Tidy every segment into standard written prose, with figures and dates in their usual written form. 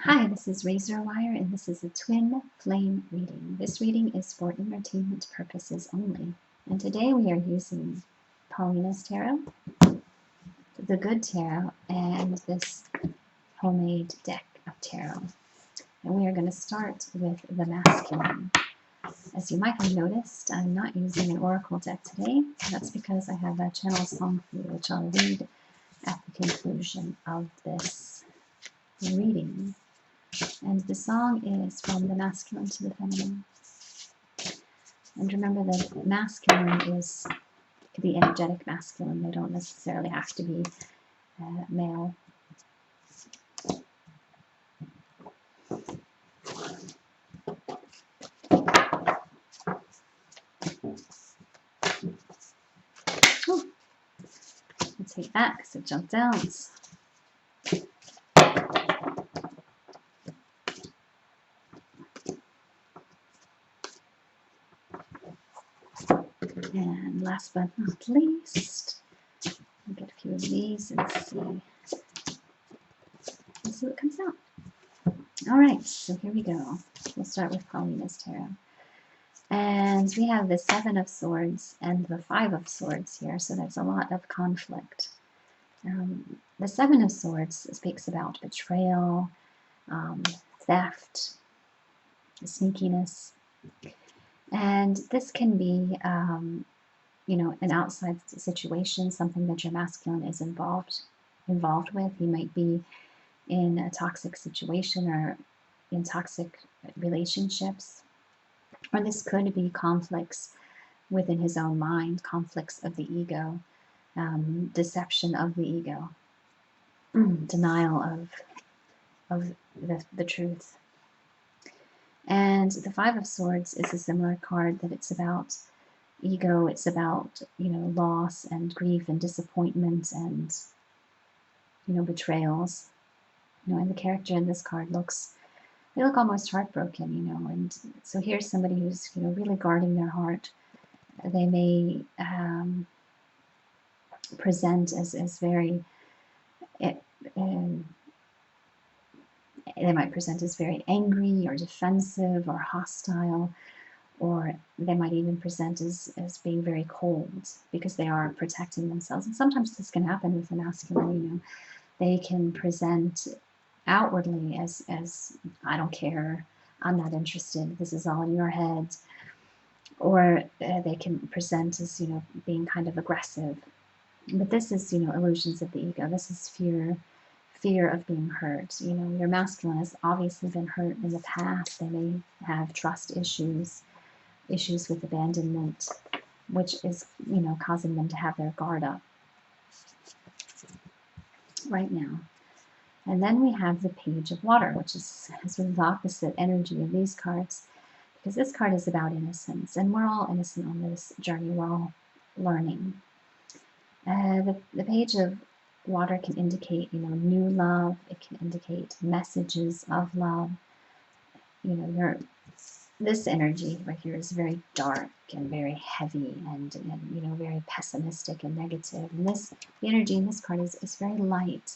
Hi, this is Razor Wire, and this is a twin flame reading. This reading is for entertainment purposes only. And today we are using Paulina's Tarot, the Good Tarot, and this homemade deck of tarot. And we are going to start with the masculine. As you might have noticed, I'm not using an oracle deck today. That's because I have a channel song for you, which I'll read at the conclusion of this reading. And the song is from the masculine to the feminine. And remember that masculine is the energetic masculine. They don't necessarily have to be male. Ooh, I'll take that because it jumped out. And last but not least, I'll get a few of these and see what comes out. All right, so here we go. We'll start with Paulina's Tarot. And we have the Seven of Swords and the Five of Swords here, so there's a lot of conflict. The Seven of Swords speaks about betrayal, theft, sneakiness, and this can be, an outside situation, something that your masculine is involved with. He might be in a toxic situation or in toxic relationships, or this could be conflicts within his own mind, conflicts of the ego, deception of the ego, denial of the truth. And the Five of Swords is a similar card, that it's about ego, it's about, loss and grief and disappointment and, betrayals. And the character in this card they look almost heartbroken, and so here's somebody who's, really guarding their heart. They may present as very, they might present as very angry or defensive or hostile, or they might even present as being very cold because they are protecting themselves. And sometimes this can happen with the masculine. They can present outwardly as I don't care, I'm not interested, this is all in your head, or they can present as being kind of aggressive. But this is illusions of the ego. This is fear of being hurt. Your masculine has obviously been hurt in the past. They may have trust issues with abandonment, which is causing them to have their guard up right now. And then we have the Page of Water, which is sort of the opposite energy of these cards, because this card is about innocence, and we're all innocent on this journey. We're all learning. The Page of Water can indicate, new love. It can indicate messages of love. This energy right here is very dark and very heavy and very pessimistic and negative. And the energy in this card is very light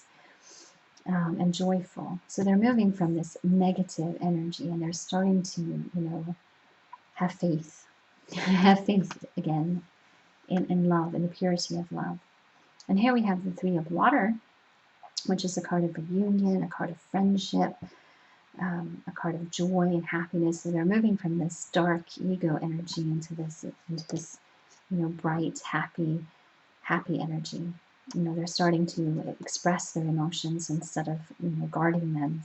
and joyful. So they're moving from this negative energy, and they're starting to, have faith, have faith again in love, in the purity of love. And here we have the Three of Water, which is a card of reunion, a card of friendship, a card of joy and happiness. So they're moving from this dark ego energy into this bright, happy energy. They're starting to express their emotions instead of guarding them.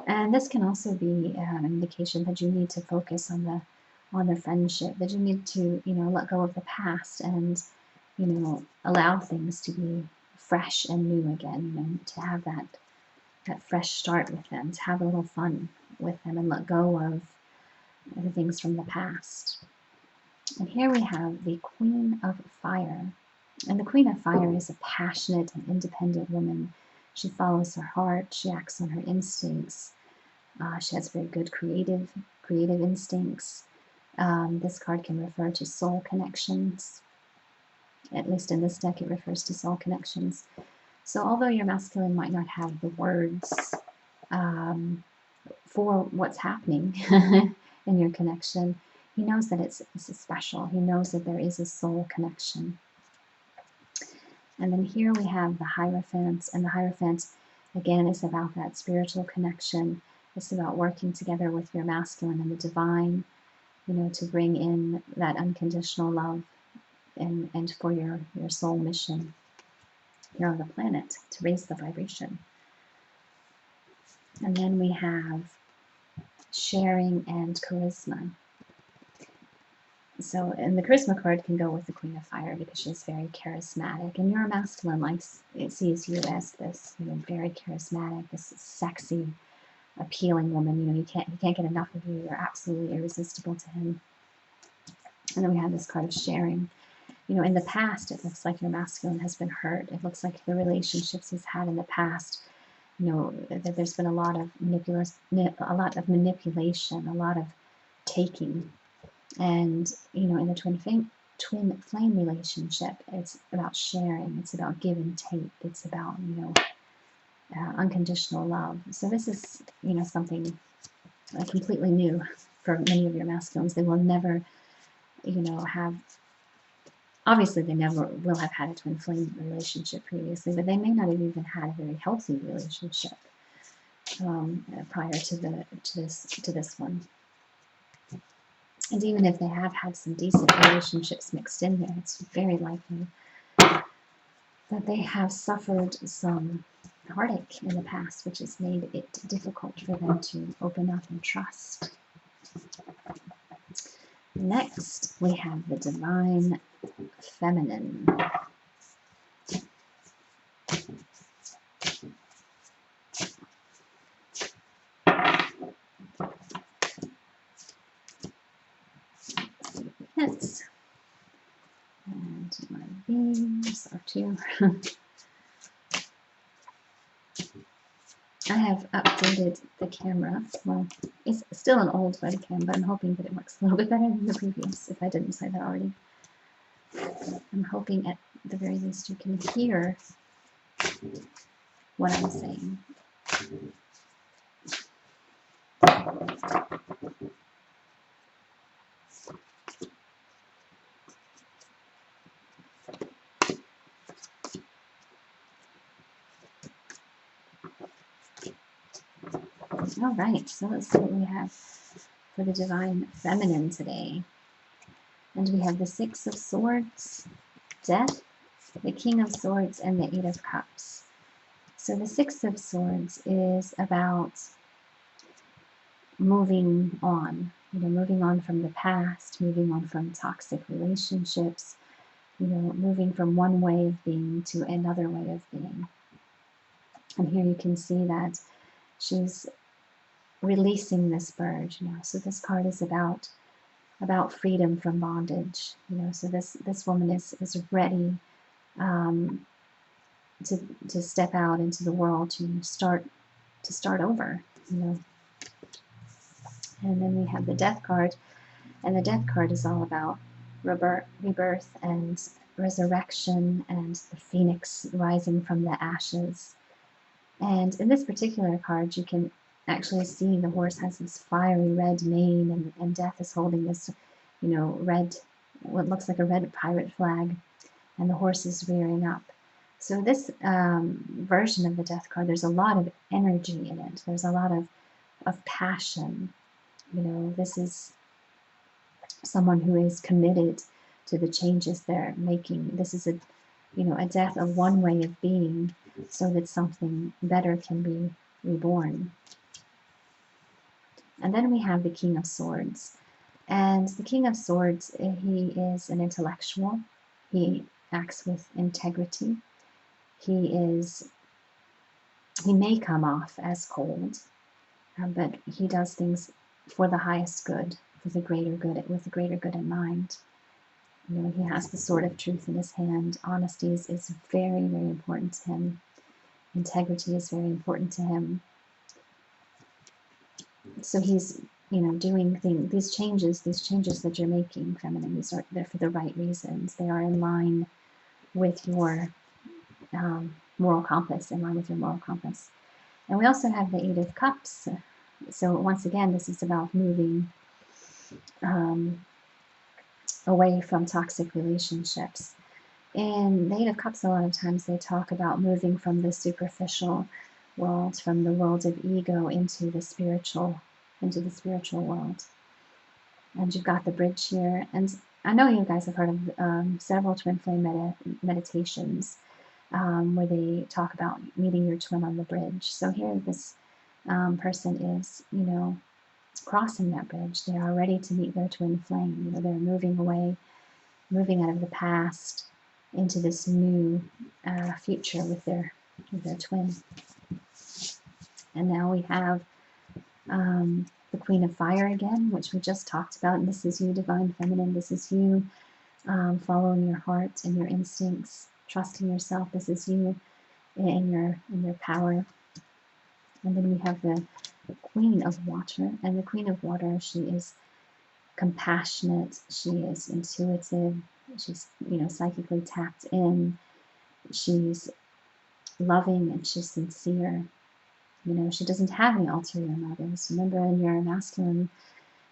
And this can also be an indication that you need to focus on the friendship, that you need to let go of the past and allow things to be fresh and new again, to have that fresh start with them, to have a little fun with them and let go of the things from the past. And here we have the Queen of Fire. And the Queen of Fire is a passionate and independent woman. She follows her heart. She acts on her instincts. She has very good creative instincts. This card can refer to soul connections. At least in this deck, it refers to soul connections. So although your masculine might not have the words for what's happening in your connection, he knows that it's special. He knows that there is a soul connection. And then here we have the Hierophant, and the Hierophant, again, is about that spiritual connection. It's about working together with your masculine and the divine, to bring in that unconditional love and for your soul mission here on the planet, to raise the vibration. And then we have sharing and charisma. So, and the charisma card can go with the Queen of Fire because she's very charismatic, and your masculine it sees you as this, very charismatic, this sexy, appealing woman. He can't get enough of you. You're absolutely irresistible to him. And then we have this card of sharing. In the past, it looks like your masculine has been hurt. It looks like the relationships he's had in the past, that there's been a lot of manipulation, a lot of taking. And, in the twin flame relationship, it's about sharing. It's about give and take. It's about, unconditional love. So this is, something completely new for many of your masculines. They will never, have, obviously they never will have had a twin flame relationship previously, but they may not have even had a very healthy relationship prior to this one. And even if they have had some decent relationships mixed in there, it's very likely that they have suffered some heartache in the past, which has made it difficult for them to open up and trust. Next, we have the Divine Feminine. Yes. And my beams are two. I have updated the camera. Well, it's still an old webcam, but I'm hoping that it works a little bit better than the previous, if I didn't say that already. I'm hoping at the very least you can hear what I'm saying. All right, so let's see what we have for the Divine Feminine today. And we have the Six of Swords, Death, the King of Swords, and the Eight of Cups. So the Six of Swords is about moving on, moving on from the past, moving on from toxic relationships, moving from one way of being to another way of being. And here you can see that she's releasing this bird, so this card is about freedom from bondage, so this woman is ready to step out into the world, to start over, And then we have the Death card, and the Death card is all about rebirth and resurrection and the phoenix rising from the ashes. And in this particular card, you can actually see the horse has this fiery red mane, and Death is holding this, red, what looks like a red pirate flag, and the horse is rearing up. So this version of the Death card, there's a lot of energy in it. There's a lot of passion. This is someone who is committed to the changes they're making. This is a death of one way of being so that something better can be reborn. And then we have the King of Swords. And the King of Swords, he is an intellectual. He acts with integrity. He may come off as cold, but he does things for the highest good, for the greater good, with the greater good in mind. He has the sword of truth in his hand. Honesty is very, very important to him. Integrity is very important to him. So he's, doing things, these changes that you're making, feminine, they're for the right reasons. They are in line with your moral compass, in line with your moral compass. And we also have the Eight of Cups. So once again, this is about moving away from toxic relationships. In the Eight of Cups, a lot of times they talk about moving from the superficial world, from the world of ego into the spiritual world. And you've got the bridge here. And I know you guys have heard of several twin flame meditations where they talk about meeting your twin on the bridge. So here this person is, crossing that bridge. They are ready to meet their twin flame. They're moving away, moving out of the past into this new future with their twin. And now we have the Queen of Fire again, which we just talked about. And this is you, Divine Feminine. This is you following your heart and your instincts, trusting yourself. This is you in your power. And then we have the Queen of Water. And the Queen of Water, she is compassionate. She is intuitive. She's, psychically tapped in. She's loving and she's sincere. She doesn't have any ulterior motives. Remember, in your masculine,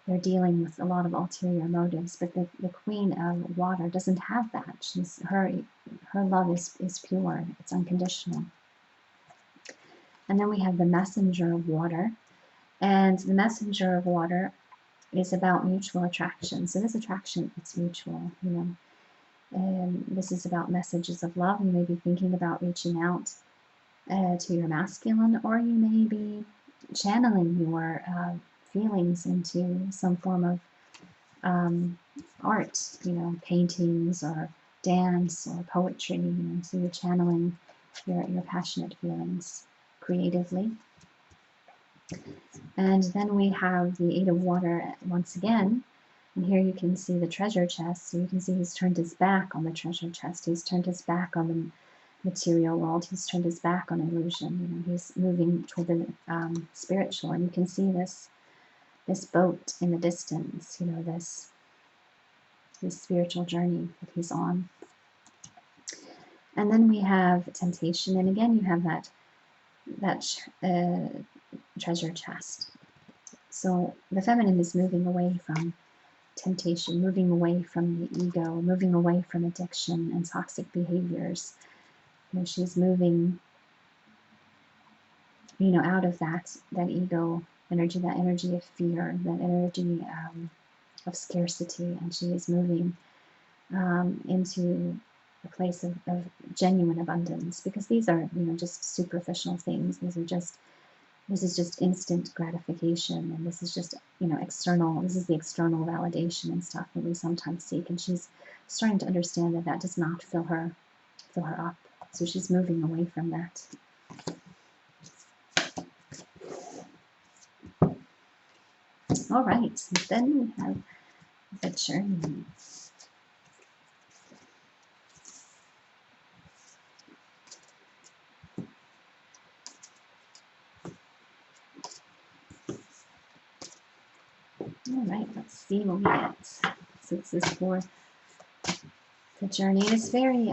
they're dealing with a lot of ulterior motives, but the Queen of Water doesn't have that. She's her love is pure. It's unconditional. And then we have the Messenger of Water, and the Messenger of Water is about mutual attraction. So this attraction, it's mutual, And this is about messages of love. You may be thinking about reaching out to your masculine, or you may be channeling your feelings into some form of art, paintings or dance or poetry, so you're channeling your passionate feelings creatively. And then we have the Eight of Water once again, and here you can see the treasure chest. So you can see he's turned his back on the treasure chest. He's turned his back on the material world. He's turned his back on illusion. He's moving toward the spiritual, and you can see this boat in the distance. This spiritual journey that he's on. And then we have temptation, and again you have that treasure chest. So the feminine is moving away from temptation, moving away from the ego, moving away from addiction and toxic behaviors. She's moving, out of that ego energy, that energy of fear, that energy of scarcity, and she is moving into a place of genuine abundance, because these are, just superficial things. This is just instant gratification, and this is just, external. This is the external validation and stuff that we sometimes seek, and she's starting to understand that does not fill her up. So she's moving away from that. All right, then we have the journey. All right, let's see what we get. So this is for the journey. It's very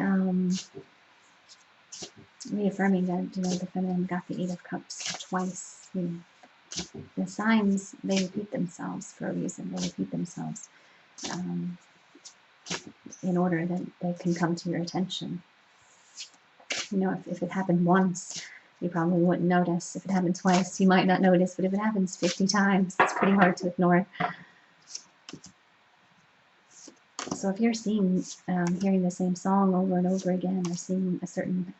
reaffirming that, the feminine got the Eight of Cups twice. The signs, they repeat themselves for a reason. They repeat themselves in order that they can come to your attention. If it happened once, you probably wouldn't notice. If it happened twice, you might not notice. But if it happens 50 times, it's pretty hard to ignore. So if you're hearing the same song over and over again, or seeing a certain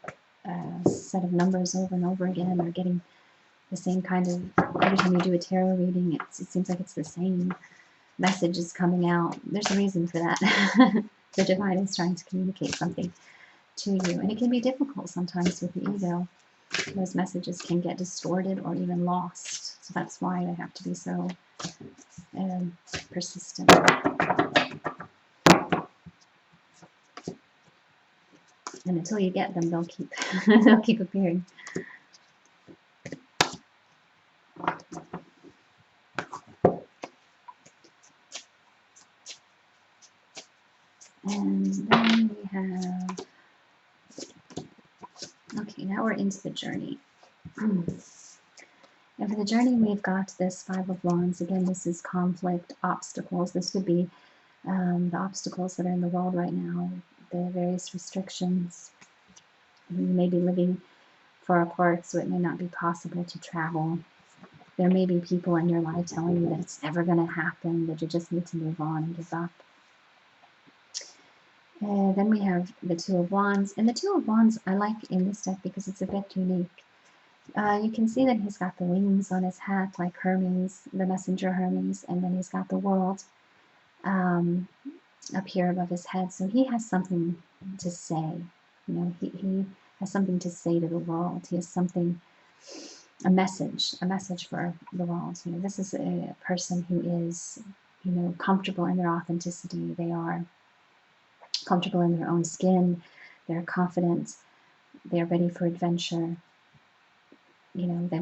set of numbers over and over again, or getting the same kind of, every time you do a tarot reading, it seems like it's the same message is coming out. There's a reason for that. The divine is trying to communicate something to you, and it can be difficult sometimes with the ego. Those messages can get distorted or even lost, so that's why they have to be so persistent. And until you get them, they'll keep appearing. And then we have, okay, more into the journey. And for the journey, we've got this Five of Wands. Again, this is conflict, obstacles. This could be the obstacles that are in the world right now, the various restrictions. You may be living far apart, so it may not be possible to travel. There may be people in your life telling you that it's never going to happen, that you just need to move on and give up. Then we have the Two of Wands. And the Two of Wands I like in this deck because it's a bit unique. You can see that he's got the wings on his hat like Hermes, the messenger Hermes, and then he's got the world up here above his head. So he has something to say. You know, he has something to say to the world. He has something, a message for the world. You know, this is a person who is, you know, comfortable in their authenticity. They are comfortable in their own skin. They're confident. They're ready for adventure. You know, they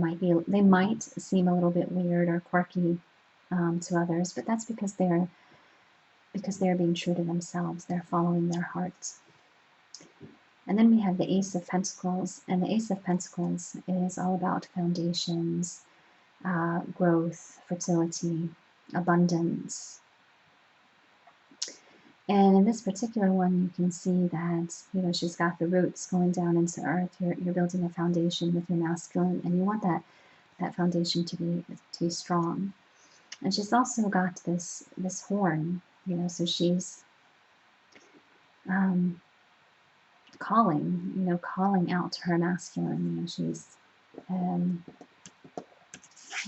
might seem a little bit weird or quirky to others, but that's because they're being true to themselves. They're following their heart. And then we have the Ace of Pentacles, and the Ace of Pentacles is all about foundations, growth, fertility, abundance. And in this particular one, you can see that, you know, she's got the roots going down into earth. You're building a foundation with your masculine, and you want that foundation to be strong. And she's also got this horn, you know, so she's calling out to her masculine. You know, she's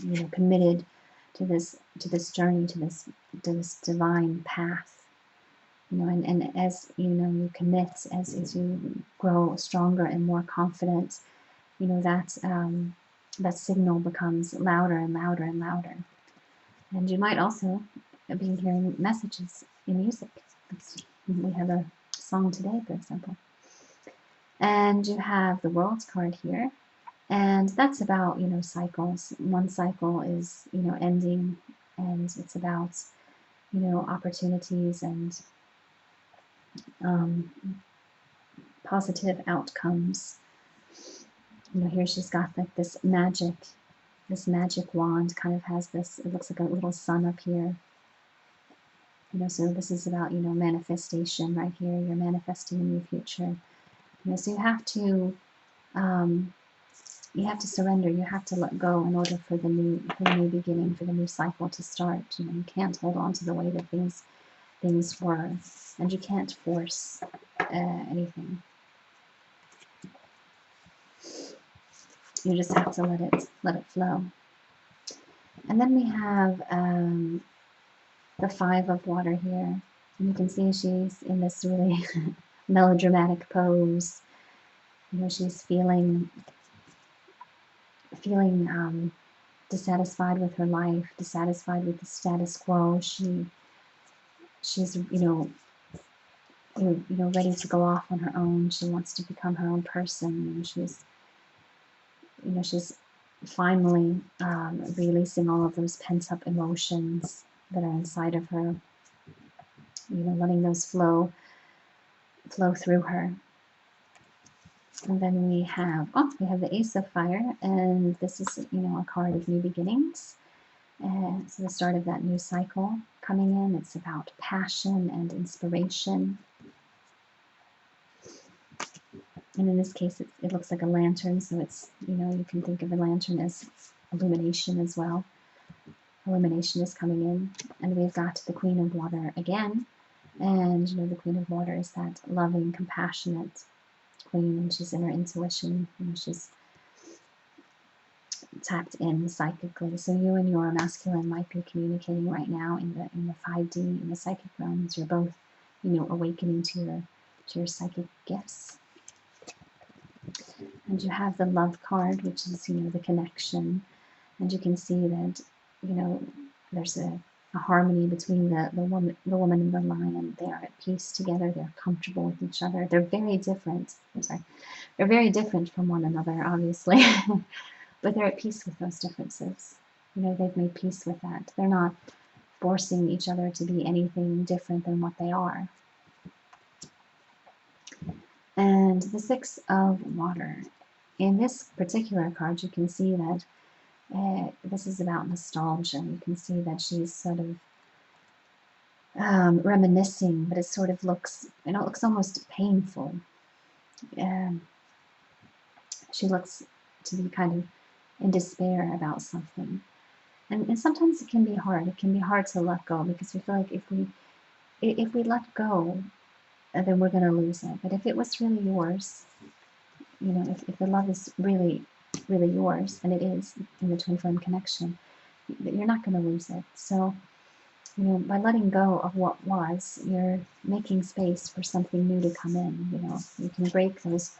you know, committed to this journey, to this divine path. You know, and as you know, you commit, as you grow stronger and more confident, you know, that signal becomes louder and louder and louder. And you might also be hearing messages in music. We have a song today, for example. And you have the World card here, and that's about, you know, cycles. One cycle is, you know, ending, and it's about, you know, opportunities and positive outcomes. You know, here she's got like this magic wand, kind of has this, it looks like a little sun up here. You know, so this is about, you know, manifestation right here. You're manifesting a new future. You know, so you have to surrender. You have to let go in order for the new beginning, for the new cycle to start. You know, you can't hold on to the way that things were, and you can't force anything. You just have to let it flow. And then we have the Five of Water here. And you can see she's in this really melodramatic pose. You know, she's feeling dissatisfied with her life, dissatisfied with the status quo. She's you know, ready to go off on her own. She wants to become her own person. And she's finally releasing all of those pent-up emotions that are inside of her. You know, letting those flow through her. And then we have the Ace of Fire, and this is, you know, a card of new beginnings. And so the start of that new cycle coming in. It's about passion and inspiration. And in this case, it looks like a lantern, so it's, you know, you can think of a lantern as illumination as well. Illumination is coming in. And we've got the Queen of Water again. And, you know, the Queen of Water is that loving, compassionate queen, and she's in her intuition. You know, she's tapped in psychically. So you and your masculine might be communicating right now in the 5D, in the psychic realms. You're both, you know, awakening to your psychic gifts. And you have the Love card, which is, you know, the connection. And you can see that, you know, there's a harmony between the woman and the lion. They are at peace together. They're comfortable with each other. They're very different. They're very different from one another, obviously, but they're at peace with those differences. You know, they've made peace with that. They're not forcing each other to be anything different than what they are. And the Six of Water. in this particular card, you can see that this is about nostalgia. You can see that she's sort of reminiscing, but it sort of looks, it looks almost painful. Um, she looks to be kind of in despair about something. And sometimes it can be hard. It can be hard to let go because we feel like if we let go, then we're going to lose it. But if it was really yours, if the love is really, really yours, and it is in the twin flame connection, you're not going to lose it. So, by letting go of what was, you're making space for something new to come in. You can break those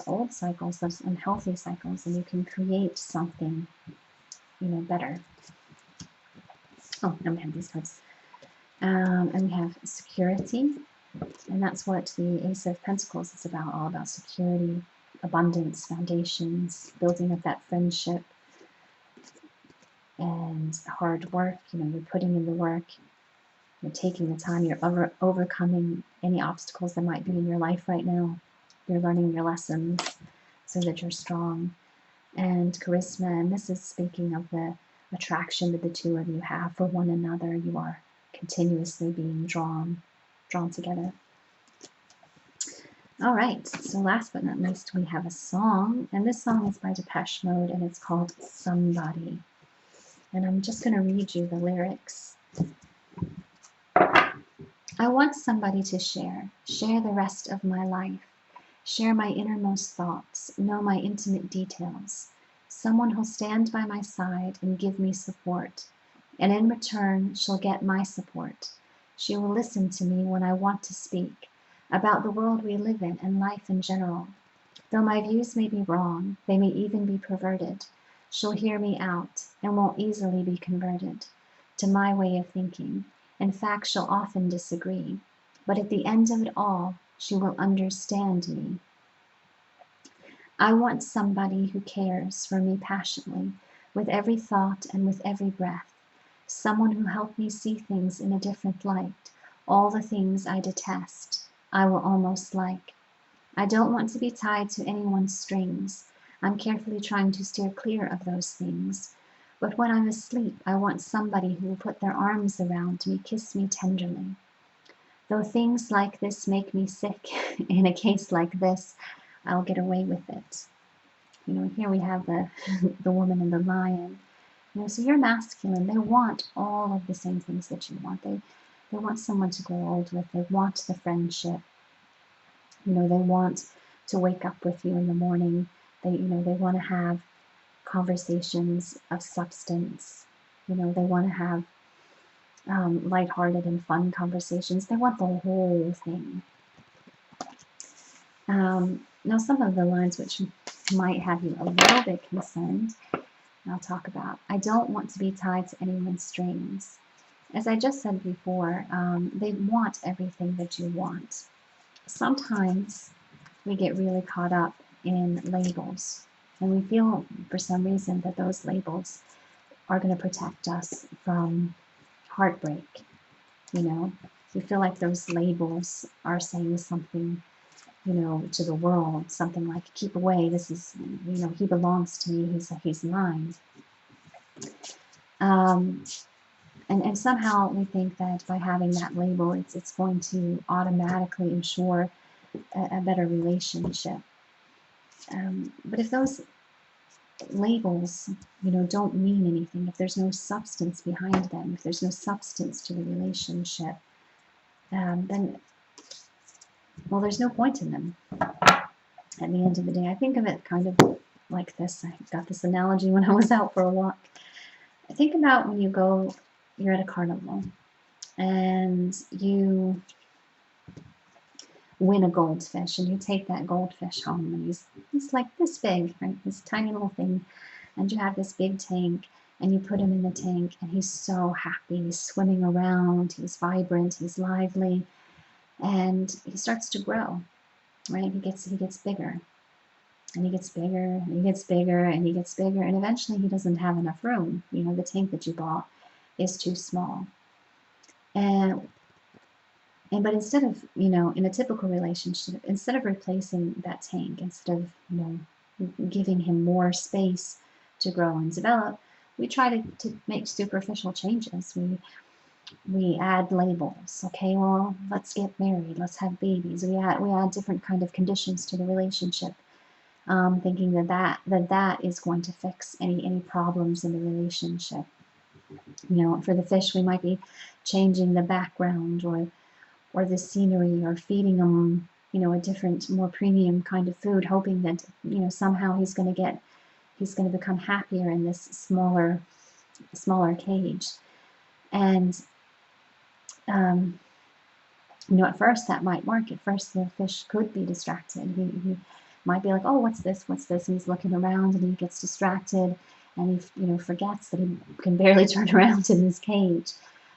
old cycles, those unhealthy cycles, and you can create something, better. Oh, and we have these cards. And we have security, and that's what the Ace of Pentacles is about, all about security, abundance, foundations, building up that friendship, and hard work. You're putting in the work, you're taking the time, you're overcoming any obstacles that might be in your life right now. You're learning your lessons so that you're strong. And charisma, and this is speaking of the attraction that the two of you have for one another. You are continuously being drawn together. All right, so last but not least, we have a song, and this song is by Depeche Mode, and it's called Somebody. And I'm just going to read you the lyrics. I want somebody to share the rest of my life, share my innermost thoughts, know my intimate details, someone who'll stand by my side and give me support, and in return, she'll get my support. She will listen to me when I want to speak about the world we live in and life in general. Though my views may be wrong, they may even be perverted, she'll hear me out and won't easily be converted to my way of thinking. In fact, she'll often disagree, but at the end of it all, she will understand me. I want somebody who cares for me passionately, with every thought and with every breath. Someone who helped me see things in a different light. All the things I detest, I will almost like. I don't want to be tied to anyone's strings. I'm carefully trying to steer clear of those things. But when I'm asleep, I want somebody who will put their arms around me, kiss me tenderly. Though things like this make me sick, in a case like this, I'll get away with it. Here we have the the woman and the lion. So you're masculine. They want all of the same things that you want. They want someone to grow old with. They want the friendship. They want to wake up with you in the morning. They want to have conversations of substance. They want to have lighthearted and fun conversations. They want the whole thing. Now, some of the lines which might have you a little bit concerned, I'll talk about. I don't want to be tied to anyone's strings. As I just said before, they want everything that you want. Sometimes we get really caught up in labels, and we feel for some reason that those labels are going to protect us from heartbreak. We feel like those labels are saying something, to the world, something like, keep away, this is, he belongs to me, he's mine. And somehow we think that by having that label, it's going to automatically ensure a better relationship. But if those labels, don't mean anything, if there's no substance behind them, if there's no substance to the relationship, then, well, there's no point in them. At the end of the day, I think of it kind of like this. I got this analogy when I was out for a walk. I think about when you're at a carnival, and you win a goldfish, and you take that goldfish home, and he's like this big, right? This tiny little thing, and you have this big tank, and you put him in the tank, and he's so happy. He's swimming around, he's vibrant, he's lively, and he starts to grow, right? He gets bigger, and he gets bigger, and he gets bigger, and he gets bigger, and eventually he doesn't have enough room. The tank that you bought is too small. But instead of, in a typical relationship, instead of replacing that tank, instead of, giving him more space to grow and develop, we try to make superficial changes. We add labels. Okay, well, let's get married, let's have babies. We add different kind of conditions to the relationship, thinking that is going to fix any problems in the relationship. You know, for the fish, we might be changing the background or the scenery, or feeding them, you know, a different, more premium kind of food, hoping that, you know, somehow he's going to become happier in this smaller cage. And you know, at first that might work. At first the fish could be distracted. He might be like, oh, what's this? What's this? And he's looking around and he gets distracted, and he, you know, forgets that he can barely turn around in his cage.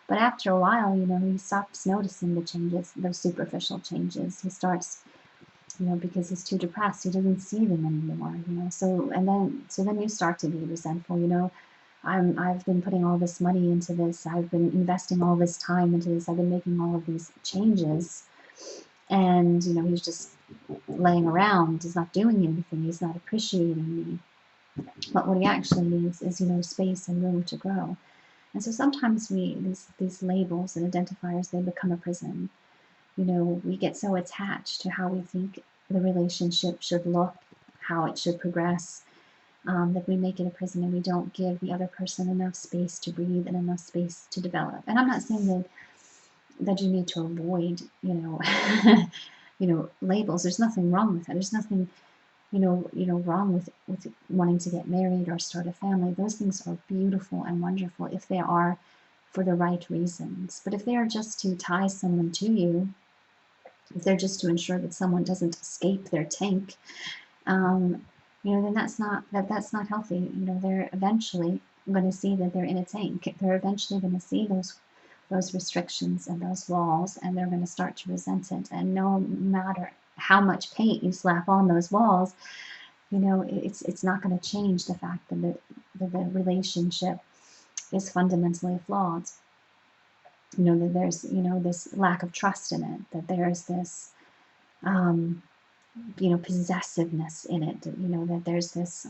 But after a while, you know, he stops noticing the changes, those superficial changes. He starts, you know, because he's too depressed, he doesn't see them anymore, you know. So then you start to be resentful, you know. I've been putting all this money into this. I've been investing all this time into this. I've been making all of these changes, and you know, he's just laying around. He's not doing anything. He's not appreciating me. But what he actually needs is, you know, space and room to grow. And so sometimes these labels and identifiers, they become a prison. You know, we get so attached to how we think the relationship should look, how it should progress, that we make it a prison, and we don't give the other person enough space to breathe and enough space to develop. And I'm not saying that you need to avoid, you know, you know, labels. There's nothing wrong with that. There's nothing, you know, wrong with wanting to get married or start a family. Those things are beautiful and wonderful if they are for the right reasons. But if they are just to tie someone to you, if they're just to ensure that someone doesn't escape their tank, you know, then that's not healthy. You know, they're eventually going to see that they're in a tank. They're eventually going to see those restrictions and those walls, and they're going to start to resent it. And no matter how much paint you slap on those walls, you know, it's not going to change the fact that the relationship is fundamentally flawed. You know, that there's, you know, this lack of trust in it, that there's this you know, possessiveness in it, you know, that there's this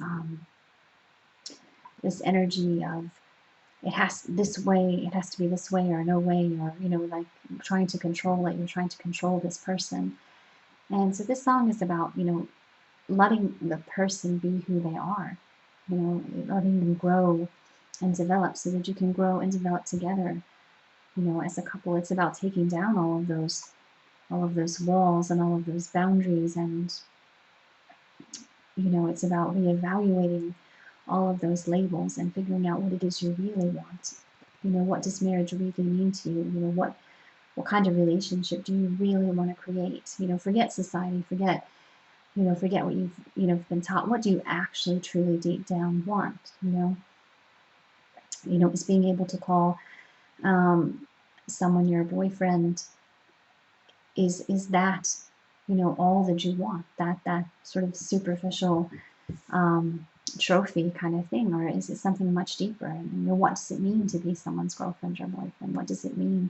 energy of it has this way, it has to be this way or no way, or, you know, like trying to control it. You're trying to control this person. And so this song is about, you know, letting the person be who they are, you know, letting them grow and develop so that you can grow and develop together, you know, as a couple. It's about taking down all of those walls and all of those boundaries, and you know, it's about reevaluating all of those labels and figuring out what it is you really want. You know, what does marriage really mean to you? You know, what kind of relationship do you really want to create? You know, forget society, forget what you've, you know, been taught. What do you actually truly deep down want? You know, it's being able to call someone your boyfriend. Is that, you know, all that you want? That sort of superficial trophy kind of thing, or is it something much deeper? And, you know, what does it mean to be someone's girlfriend or boyfriend? What does it mean?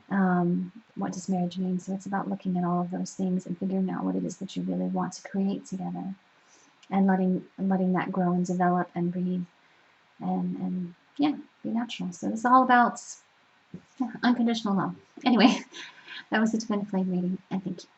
What does marriage mean? So it's about looking at all of those things and figuring out what it is that you really want to create together, and letting that grow and develop and breathe, and yeah, be natural. So it's all about unconditional love. Anyway, that was the twin flame reading, and thank you.